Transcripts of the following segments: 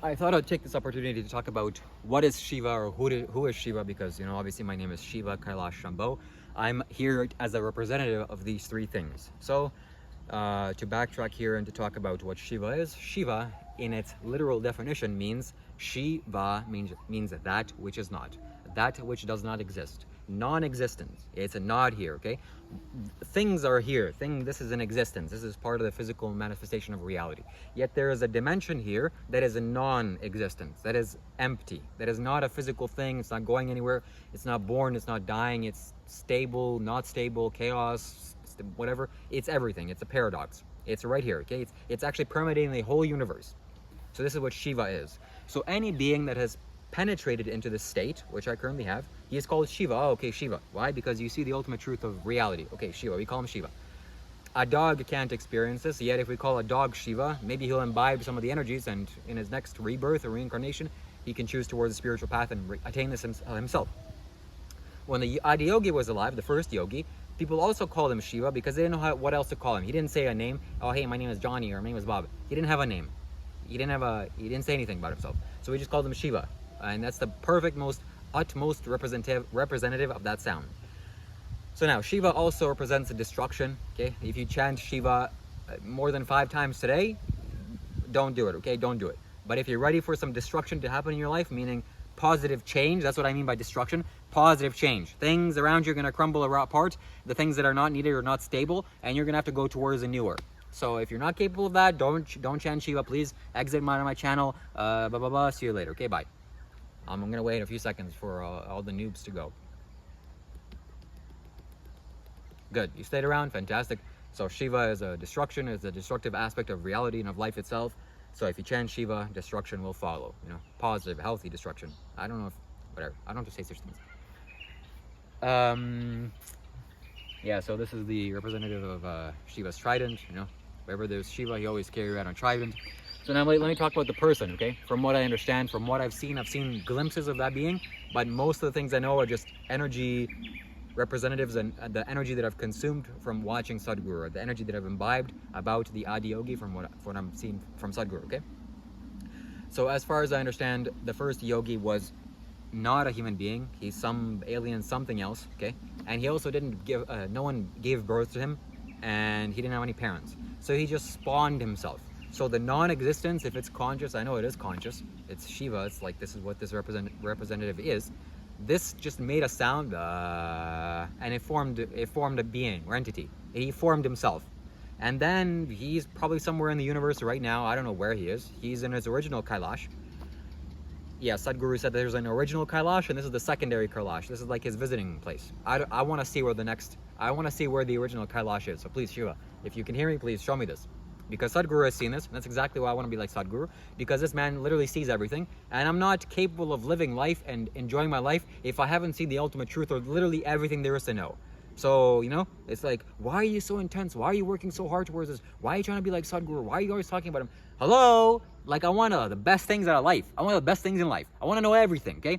I thought I'd take this opportunity to talk about what is Shiva, or who is Shiva, because, you know, obviously my name is Shiva Kailash Shambho. I'm here as a representative of these three things. So to backtrack here and to talk about what Shiva is, Shiva in its literal definition means Shiva means that which is not, that which does not exist, non-existence. It's a not here, okay? Things are here. This is an existence. This is part of the physical manifestation of reality. Yet there is a dimension here that is a non-existence, that is empty, that is not a physical thing. It's not going anywhere. It's not born. It's not dying. It's stable, not stable, chaos, whatever. It's everything. It's a paradox. It's right here, okay? It's actually permeating the whole universe. So this is what Shiva is. So any being that has penetrated into this state, which I currently have, he is called Shiva. Oh, okay, Shiva. Why? Because you see the ultimate truth of reality. Okay, Shiva. We call him Shiva. A dog can't experience this, yet if we call a dog Shiva, maybe he'll imbibe some of the energies, and in his next rebirth or reincarnation, he can choose towards the spiritual path and attain this himself. When the Adiyogi was alive, the first yogi, people also called him Shiva because they didn't know what else to call him. He didn't say a name. Oh, hey, my name is Johnny, or my name is Bob. He didn't have a name. He didn't say anything about himself. So we just called him Shiva. And that's the perfect, utmost representative of that sound. So now, Shiva also represents the destruction, okay? If you chant Shiva more than 5 times today, don't do it, okay? Don't do it. But if you're ready for some destruction to happen in your life, meaning positive change, that's what I mean by destruction, positive change. Things around you are going to crumble apart, the things that are not needed or not stable, and you're going to have to go towards a newer. So if you're not capable of that, don't chant Shiva, please. Exit my channel, see you later, okay? Bye. I'm going to wait a few seconds for all the noobs to go. Good, you stayed around, fantastic. So Shiva is a destruction, is a destructive aspect of reality and of life itself. So if you chant Shiva, destruction will follow, you know, positive, healthy destruction. I don't know if, whatever, I don't have to say such things. Yeah, so this is the representative of Shiva's trident, you know. Wherever there's Shiva, he always carry around a trident. So now let me talk about the person, okay? From what I understand, from what I've seen glimpses of that being, but most of the things I know are just energy representatives and the energy that I've consumed from watching Sadhguru, the energy that I've imbibed about the Adiyogi from what I'm seeing from Sadhguru, okay? So as far as I understand, the first yogi was not a human being. He's some alien, something else, okay? And he also didn't give, no one gave birth to him, and he didn't have any parents. So he just spawned himself. So the non-existence, if it's conscious, I know it is conscious, it's Shiva, it's like this is what this representative is. This just made a sound, and it formed a being or entity. He formed himself. And then he's probably somewhere in the universe right now. I don't know where he is. He's in his original Kailash. Yeah, Sadhguru said there's an original Kailash, and this is the secondary Kailash. This is like his visiting place. I want to see where the original Kailash is. So please, Shiva, if you can hear me, please show me this. Because Sadhguru has seen this, and that's exactly why I want to be like Sadhguru, because this man literally sees everything, and I'm not capable of living life and enjoying my life if I haven't seen the ultimate truth or literally everything there is to know. So, you know, it's like, why are you so intense? Why are you working so hard towards this? Why are you trying to be like Sadhguru? Why are you always talking about him? Hello? Like, I want the best things out of life. I want the best things in life. I want to know everything, okay?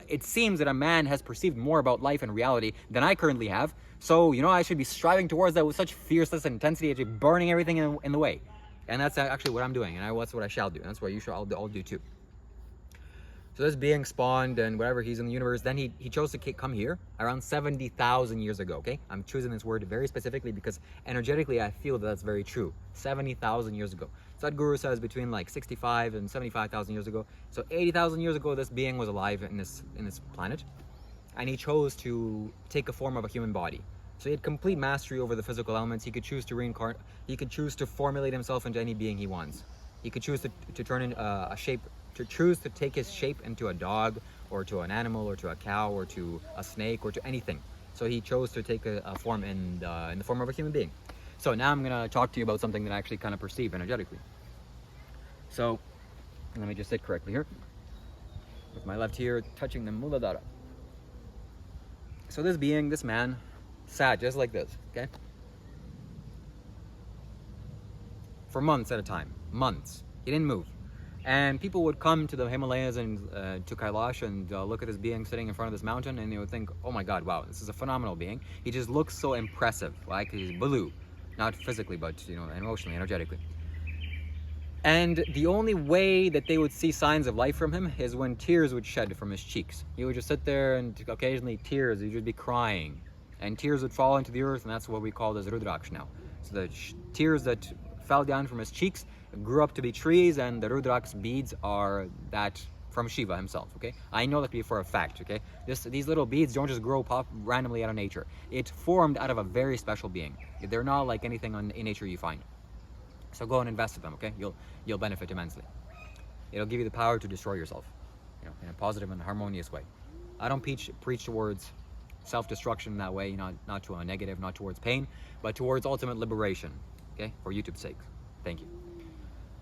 It seems that a man has perceived more about life and reality than I currently have. So, you know, I should be striving towards that with such fierceness and intensity, actually burning everything in the way. And that's actually what I'm doing, and that's what I shall do. And that's what you shall all do too. So this being spawned and whatever, he's in the universe. Then he chose to come here around 70,000 years ago, okay? I'm choosing this word very specifically because energetically I feel that that's very true. 70,000 years ago. Sadhguru says between like 65 and 75,000 years ago. So 80,000 years ago, this being was alive in this planet. And he chose to take a form of a human body. So he had complete mastery over the physical elements. He could choose to reincarnate. He could choose to formulate himself into any being he wants. He could choose to turn in a shape, to choose to take his shape into a dog, or to an animal, or to a cow, or to a snake, or to anything. So he chose to take a form in the form of a human being. So now I'm going to talk to you about something that I actually kind of perceive energetically. So let me just sit correctly here, with my left ear touching the Muladhara. So this man, sat just like this, okay? For months at a time, months. He didn't move. And people would come to the Himalayas and to Kailash and look at this being sitting in front of this mountain, and they would think, oh my God, wow, this is a phenomenal being. He just looks so impressive, like he's blue. Not physically, but, you know, emotionally, energetically. And the only way that they would see signs of life from him is when tears would shed from his cheeks. He would just sit there and occasionally tears, he'd just be crying. And tears would fall into the earth, and that's what we call as rudraksha now. So the tears that fell down from his cheeks grew up to be trees, and the rudraksha beads are that from Shiva himself, okay? I know that to be for a fact, okay? These little beads don't just grow pop randomly out of nature. It's formed out of a very special being. They're not like anything in nature you find. So go and invest in them, okay? You'll benefit immensely. It'll give you the power to destroy yourself, in a positive and harmonious way. I don't preach towards self-destruction in that way, not to a negative, not towards pain, but towards ultimate liberation, okay? For YouTube's sake. Thank you.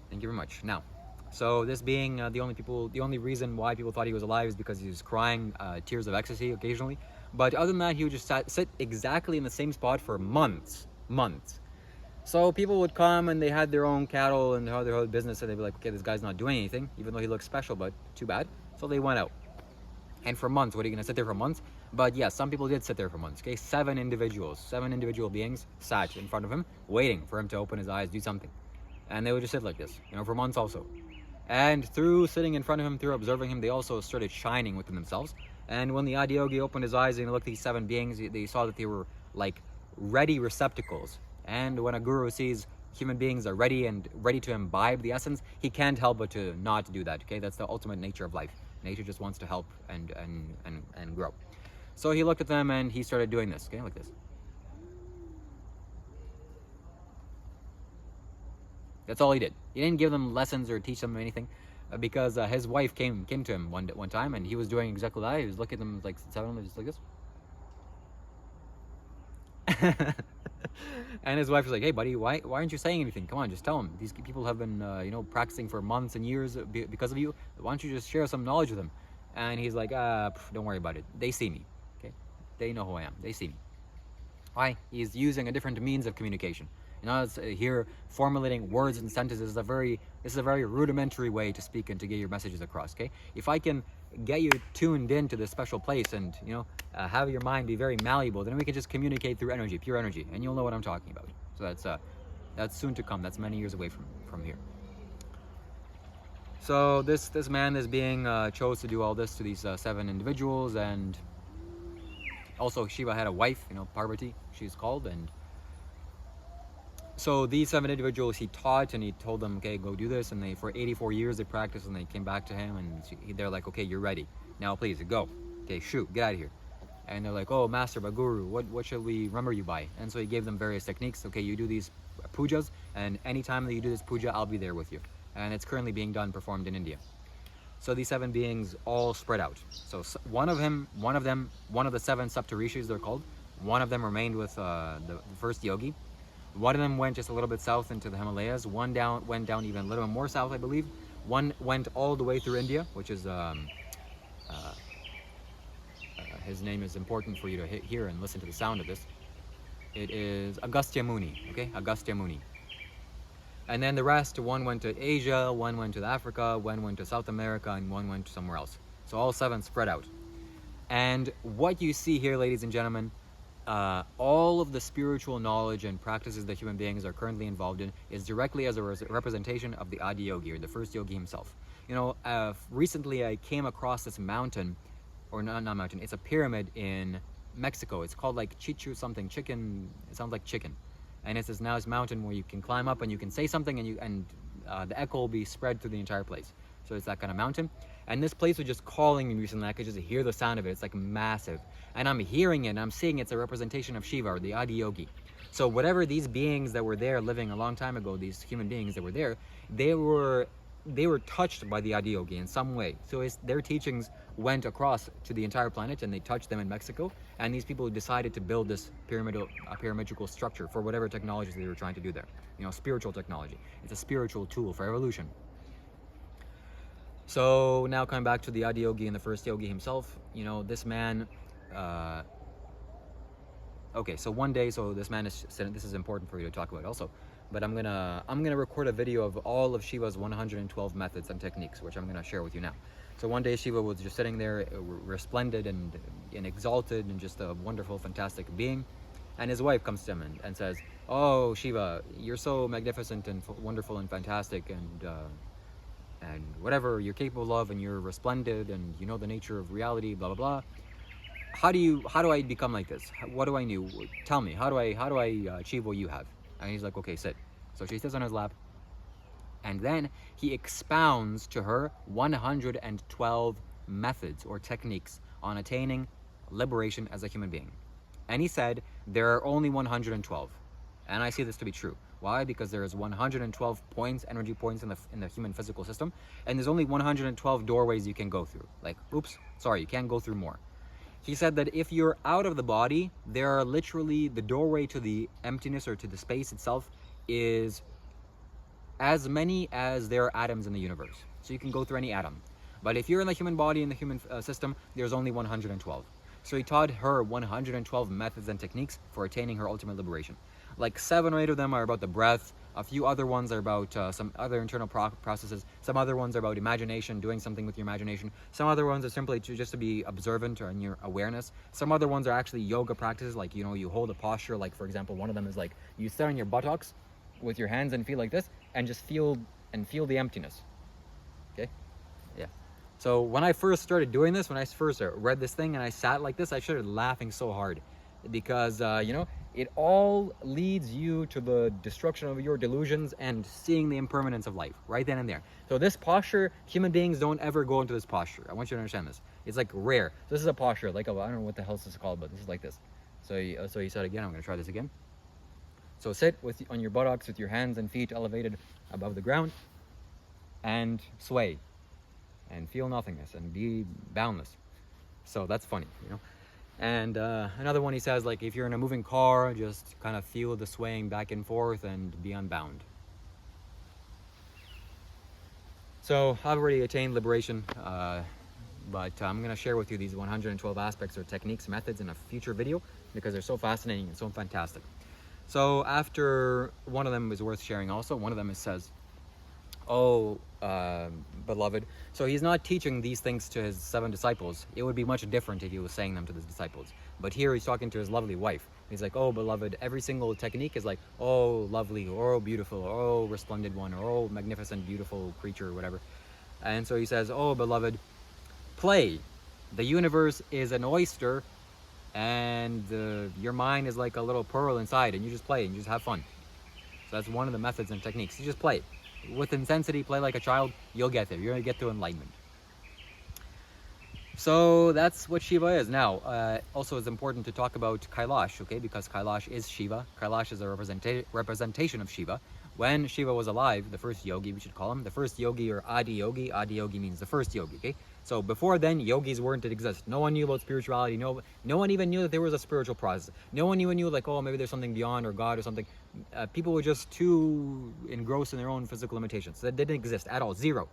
Thank you very much. Now, so this being the only reason why people thought he was alive is because he was crying tears of ecstasy occasionally. But other than that, he would just sit exactly in the same spot for months. So people would come and they had their own cattle and their own business, and they'd be like, okay, this guy's not doing anything, even though he looks special, but too bad. So they went out. And for months, what are you gonna sit there for months? But yeah, some people did sit there for months, okay? 7 individual beings sat in front of him, waiting for him to open his eyes, do something. And they would just sit like this, for months also. And through sitting in front of him, through observing him, they also started shining within themselves. And when the Adiyogi opened his eyes and looked at these 7 beings, they saw that they were like ready receptacles. And when a guru sees human beings are ready to imbibe the essence, he can't help but to not do that, okay? That's the ultimate nature of life. Nature just wants to help and grow. So he looked at them and he started doing this, okay, like this. That's all he did. He didn't give them lessons or teach them anything, because his wife came to him one time, and he was doing exactly that. He was looking at them like 7 just like this. And his wife was like, hey buddy, why aren't you saying anything? Come on, just tell them. These people have been practicing for months and years because of you. Why don't you just share some knowledge with them? And he's like, don't worry about it. They see me, okay? They know who I am. They see me. Why? He's using a different means of communication. It's here formulating words and sentences is a very rudimentary way to speak and to get your messages across, okay? If I can get you tuned into this special place and have your mind be very malleable, then we can just communicate through energy, pure energy, and you'll know what I'm talking about. So that's soon to come. That's many years away from here. So this being chose to do all this to these 7 individuals, and also Shiva had a wife, Parvati, she's called, and so these 7 individuals he taught, and he told them, okay, go do this, and for 84 years they practiced, and they came back to him, and they're like, okay, you're ready. Now please, go. Okay, shoot, get out of here. And they're like, oh, master, but guru, what should we remember you by? And so he gave them various techniques. Okay, you do these pujas, and anytime that you do this puja, I'll be there with you. And it's currently being performed in India. So these 7 beings all spread out. So one of the 7 Saptarishis, they're called, one of them remained with the first yogi. One of them went just a little bit south into the Himalayas. One went down even a little bit more south, I believe. One went all the way through India, which is his name is important for you to hear and listen to the sound of this. It is Agastya Muni, okay? Agastya Muni. And then the rest, one went to Asia, one went to Africa, one went to South America, and one went somewhere else. So all 7 spread out. And what you see here, ladies and gentlemen, all of the spiritual knowledge and practices that human beings are currently involved in is directly as a representation of the Adiyogi, or the first yogi himself. Recently I came across this mountain, or not mountain, it's a pyramid in Mexico. It's called like Chichu something, chicken, it sounds like chicken. And it's this nice mountain where you can climb up and you can say something, and the echo will be spread through the entire place. So it's that kind of mountain. And this place was just calling me recently. I could just hear the sound of it. It's like massive. And I'm hearing it, and I'm seeing it's a representation of Shiva, or the Adiyogi. So whatever these beings that were there living a long time ago, these human beings that were there, they were touched by the Adiyogi in some way. So their teachings went across to the entire planet, and they touched them in Mexico. And these people decided to build this pyramidical structure for whatever technologies they were trying to do there. Spiritual technology. It's a spiritual tool for evolution. So now coming back to the Adiyogi and the first yogi himself, this man, okay, so one day, so this man is sitting, this is important for you to talk about also, but I'm gonna record a video of all of Shiva's 112 methods and techniques, which I'm gonna share with you now. So one day Shiva was just sitting there, resplendent and exalted, and just a wonderful, fantastic being, and his wife comes to him and says, "Oh, Shiva, you're so magnificent and wonderful and fantastic and whatever you're capable of, and you're resplendent, and you know the nature of reality, blah blah blah. How do I become like this? What do I do? Tell me, how do I achieve what you have?" And he's like, "Okay, sit." So she sits on his lap, and then he expounds to her 112 methods or techniques on attaining liberation as a human being. And he said there are only 112. And I see this to be true. Why? Because there is 112 points, energy points in the human physical system, and there's only 112 doorways you can go through. Like, oops, sorry, you can't go through more. He said that if you're out of the body, there are literally the doorway to the emptiness or to the space itself is as many as there are atoms in the universe. So you can go through any atom. But if you're in the human body, in the human system, there's only 112. So he taught her 112 methods and techniques for attaining her ultimate liberation. Like 7 or 8 of them are about the breath. A few other ones are about some other internal processes. Some other ones are about imagination, doing something with your imagination. Some other ones are simply just to be observant or in your awareness. Some other ones are actually yoga practices, like, you know, you hold a posture. Like, for example, one of them is like you sit on your buttocks with your hands and feet like this, and just feel the emptiness. Okay? Yeah. So when I first started doing this, when I first read this thing and I sat like this, I started laughing so hard because, you know, it all leads you to the destruction of your delusions and seeing the impermanence of life right then and there. So this posture, human beings don't ever go into this posture. I want you to understand this. It's like rare. So this is a posture, like I don't know what the hell this is called, but this is like this. So you said again, I'm going to try this again. So sit on your buttocks with your hands and feet elevated above the ground and sway and feel nothingness and be boundless. So that's funny, you know. And another one he says, like, if you're in a moving car, just kind of feel the swaying back and forth and be unbound. So I've already attained liberation, but I'm going to share with you these 112 aspects or techniques, methods in a future video because they're so fascinating and so fantastic. So after one of them is worth sharing also, one of them says, "Oh, beloved." So he's not teaching these things to his 7 disciples. It would be much different if he was saying them to his disciples. But here he's talking to his lovely wife. He's like, "Oh, beloved." Every single technique is like, "Oh, lovely," or "Oh, beautiful," or "Oh, resplendent one," or "Oh, magnificent, beautiful creature," or whatever. And so he says, "Oh, beloved, play. The universe is an oyster, and your mind is like a little pearl inside, and you just play and you just have fun." So that's one of the methods and techniques. You just play. With intensity, play like a child, you'll get there. You're going to get to enlightenment. So that's what Shiva is. Now, also it's important to talk about Kailash, okay? Because Kailash is Shiva. Kailash is a representation of Shiva. When Shiva was alive, the first yogi, we should call him, the first yogi or Adiyogi. Adiyogi means the first yogi, okay? So before then, yogis weren't to exist. No one knew about spirituality. No one even knew that there was a spiritual process. No one even knew, like, oh, maybe there's something beyond or God or something. People were just too engrossed in their own physical limitations. So that didn't exist at all, zero.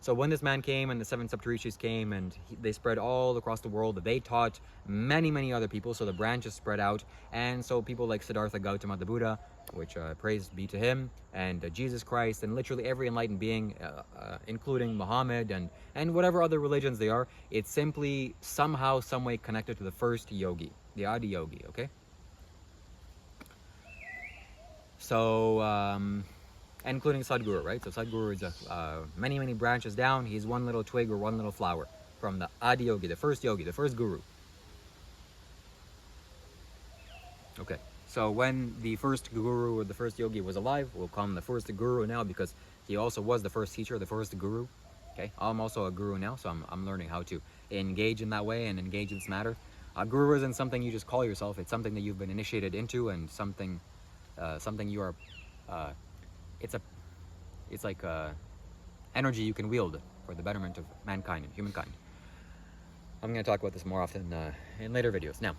So when this man came and the 7 Saptarishis came and they spread all across the world, they taught many, many other people. So the branches spread out. And so people like Siddhartha Gautama, the Buddha, which praise be to him, and Jesus Christ, and literally every enlightened being, including Muhammad and whatever other religions they are, it's simply somehow, some way connected to the first yogi, the Adiyogi, okay? So, including Sadhguru, right? So Sadhguru is many, many branches down. He's one little twig or one little flower from the Adiyogi, the first yogi, the first guru. Okay, so when the first guru or the first yogi was alive, we'll call him the first guru now because he also was the first teacher, the first guru. Okay, I'm also a guru now, so I'm learning how to engage in that way and engage in this matter. A guru isn't something you just call yourself. It's something that you've been initiated into and something you are... it's like energy you can wield for the betterment of mankind and humankind. I'm going to talk about this more often in later videos. Now,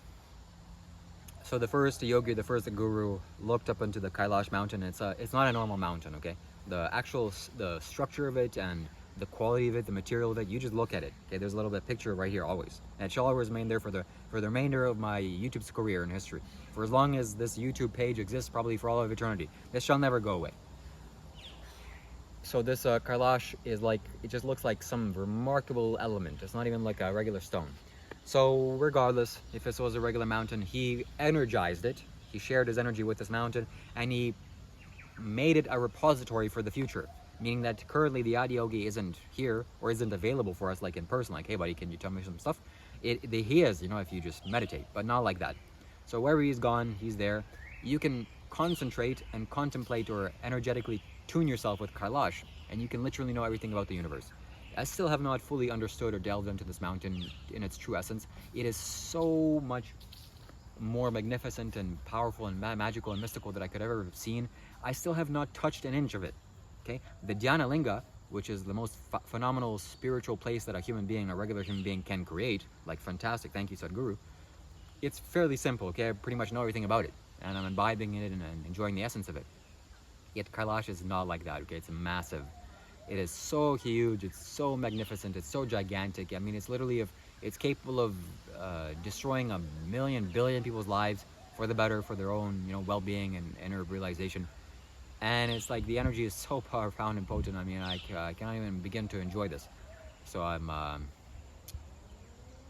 so the first yogi, the first guru, looked up into the Kailash mountain. It's not a normal mountain, okay? The structure of it and the quality of it, the material of it, you just look at it. Okay, there's a little bit of picture right here always. And it shall always remain there for the remainder of my YouTube's career and history. For as long as this YouTube page exists, probably for all of eternity. This shall never go away. So this Kailash is like, it just looks like some remarkable element. It's not even like a regular stone. So regardless, if this was a regular mountain, he energized it. He shared his energy with this mountain, and he made it a repository for the future. Meaning that currently the Adiyogi isn't here or isn't available for us like in person, like, hey buddy, can you tell me some stuff? He is, you know, if you just meditate, but not like that. So wherever he's gone, he's there. You can concentrate and contemplate or energetically tune yourself with Kailash, and you can literally know everything about the universe. I still have not fully understood or delved into this mountain in its true essence. It is so much more magnificent and powerful and magical and mystical that I could ever have seen. I still have not touched an inch of it. Okay, the Dhyana Linga, which is the most phenomenal spiritual place that a human being, a regular human being, can create, like fantastic, thank you Sadhguru. It's fairly simple, okay, I pretty much know everything about it, and I'm imbibing in it and enjoying the essence of it. Yet Kailash is not like that, okay, it's massive. It is so huge, it's so magnificent, it's so gigantic. I mean, it's literally, it's capable of destroying 1 billion people's lives for the better, for their own, you know, well-being and inner realization. And it's like the energy is so profound and potent. I mean, I cannot even begin to enjoy this. So I'm,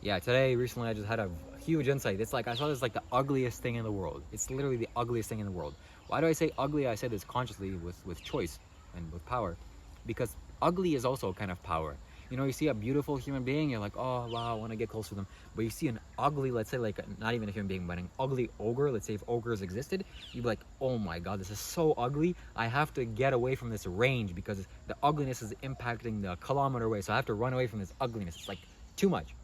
yeah, recently I just had a huge insight. It's like I saw this like the ugliest thing in the world. It's literally the ugliest thing in the world. Why do I say ugly? I say this consciously with choice and with power, because ugly is also kind of power. You know, you see a beautiful human being, you're like, oh wow, I want to get close to them. But you see an ugly, let's say like not even a human being, but an ugly ogre, let's say if ogres existed, you'd be like, oh my god, this is so ugly, I have to get away from this range because the ugliness is impacting the kilometer away, so I have to run away from this ugliness. It's like too much.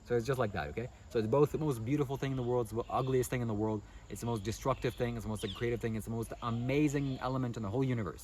So it's just like that, okay? So it's both the most beautiful thing in the world, it's the ugliest thing in the world, it's the most destructive thing, it's the most creative thing, it's the most amazing element in the whole universe.